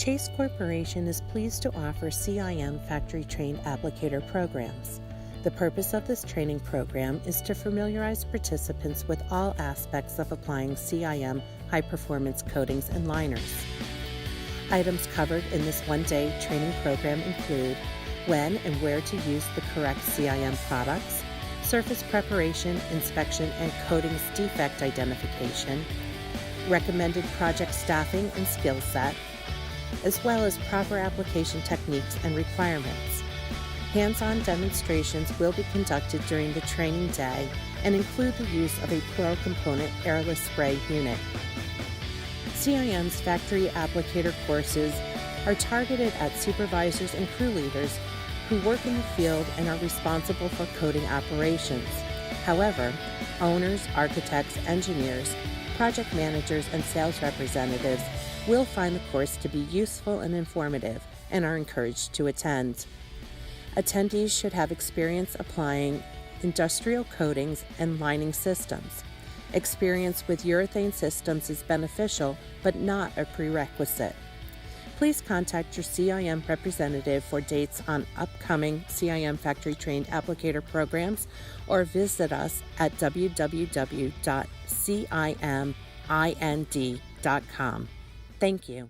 Chase Corporation is pleased to offer CIM factory-trained applicator programs. The purpose of this training program is to familiarize participants with all aspects of applying CIM high-performance coatings and liners. Items covered in this one-day training program include when and where to use the correct CIM products, surface preparation, inspection, and coatings defect identification, recommended project staffing and skill set, as well as proper application techniques and requirements. Hands-on demonstrations will be conducted during the training day and include the use of a plural component airless spray unit. CIM's factory applicator courses are targeted at supervisors and crew leaders who work in the field and are responsible for coating operations. However, owners, architects, engineers, project managers, and sales representatives will find the course to be useful and informative and are encouraged to attend. Attendees should have experience applying industrial coatings and lining systems. Experience with urethane systems is beneficial but not a prerequisite. Please contact your CIM representative for dates on upcoming CIM factory-trained applicator programs or visit us at www.cimind.com. Thank you.